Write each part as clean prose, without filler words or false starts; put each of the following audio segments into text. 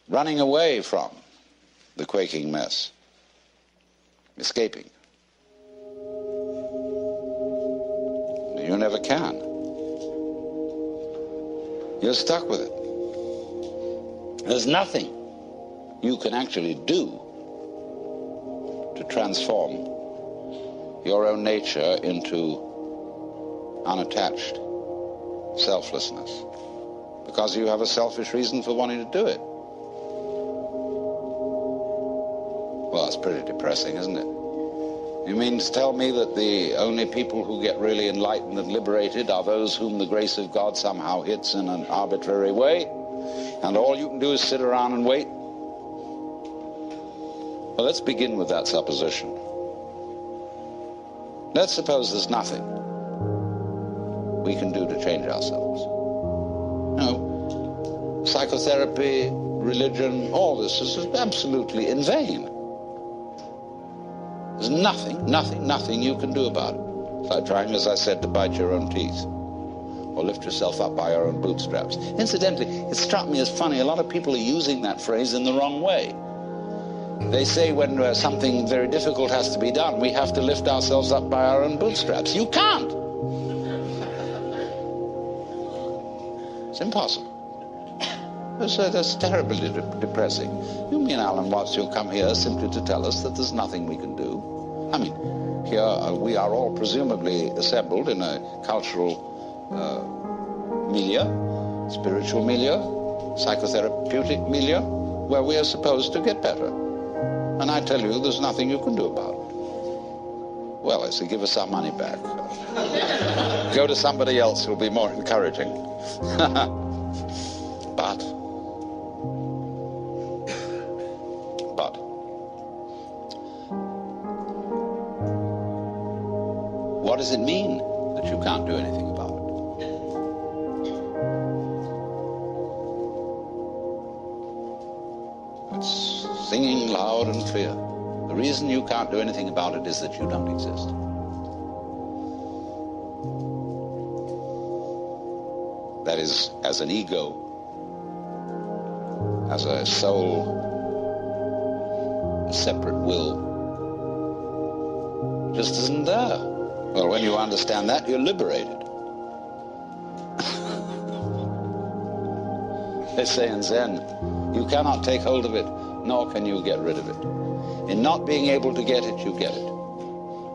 running away from the quaking mess, escaping. You never can. You're stuck with it. There's nothing you can actually do to transform your own nature into unattached selflessness, because you have a selfish reason for wanting to do it. Well, it's pretty depressing, isn't it? You mean to tell me that the only people who get really enlightened and liberated are those whom the grace of God somehow hits in an arbitrary way, and all you can do is sit around and wait? Well, let's begin with that supposition. Let's suppose there's nothing we can do to change ourselves. No, psychotherapy, religion, all this is absolutely in vain. There's nothing you can do about it. It's like trying, as I said, to bite your own teeth or lift yourself up by your own bootstraps. Incidentally, it struck me as funny, a lot of people are using that phrase in the wrong way. They say when something very difficult has to be done, we have to lift ourselves up by our own bootstraps. You can't. It's impossible. That's terribly depressing. You mean, Alan Watts, you'll come here simply to tell us that there's nothing we can do? I mean, here we are all presumably assembled in a cultural milieu, spiritual milieu, psychotherapeutic milieu, where we are supposed to get better. And I tell you, there's nothing you can do about it. Well, I say, give us our money back. Go to somebody else who'll be more encouraging. But what does it mean that you can't do anything about it? It's singing loud and clear. The reason you can't do anything about it is that you don't exist. That is, as an ego, as a soul, a separate will, just isn't there. Well, when you understand that, you're liberated. They say in Zen, you cannot take hold of it, nor can you get rid of it. In not being able to get it, you get it.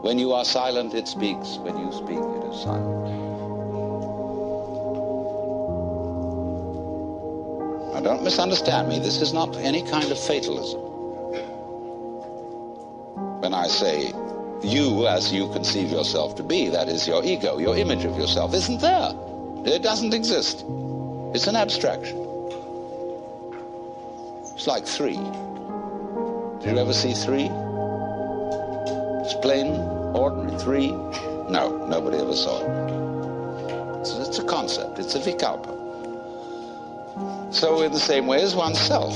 When you are silent, it speaks. When you speak, it is silent. Now, don't misunderstand me. This is not any kind of fatalism. When I say you as you conceive yourself to be, that is your ego, your image of yourself, isn't there. It doesn't exist. It's an abstraction. It's like 3. Did you ever see 3? It's plain, ordinary 3? No, nobody ever saw it. It's a concept. It's a vikalpa. So in the same way as oneself.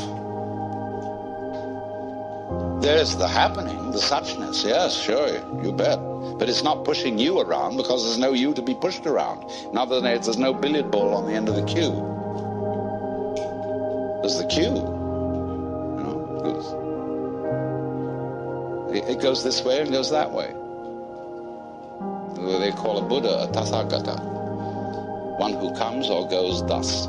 There's the happening, the suchness, yes, sure, you bet. But it's not pushing you around because there's no you to be pushed around. In other words, there's no billiard ball on the end of the cue. There's the cue. You know, it goes this way and goes that way. They call a Buddha a Tathagata, one who comes or goes thus.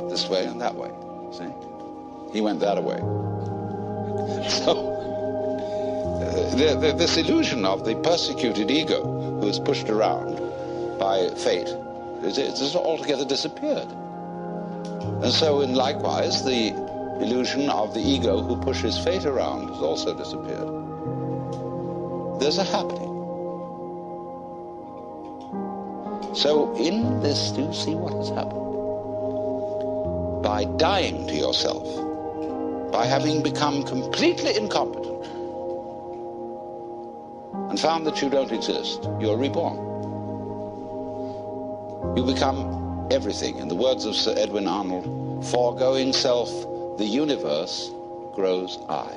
This way and that way, see? He went that way. So, this illusion of the persecuted ego who is pushed around by fate, it's altogether disappeared. And so, likewise, the illusion of the ego who pushes fate around has also disappeared. There's a happening. So, in this, do you see what has happened? By dying to yourself, by having become completely incompetent and found that you don't exist, you're reborn. You become everything. In the words of Sir Edwin Arnold, foregoing self, the universe grows I.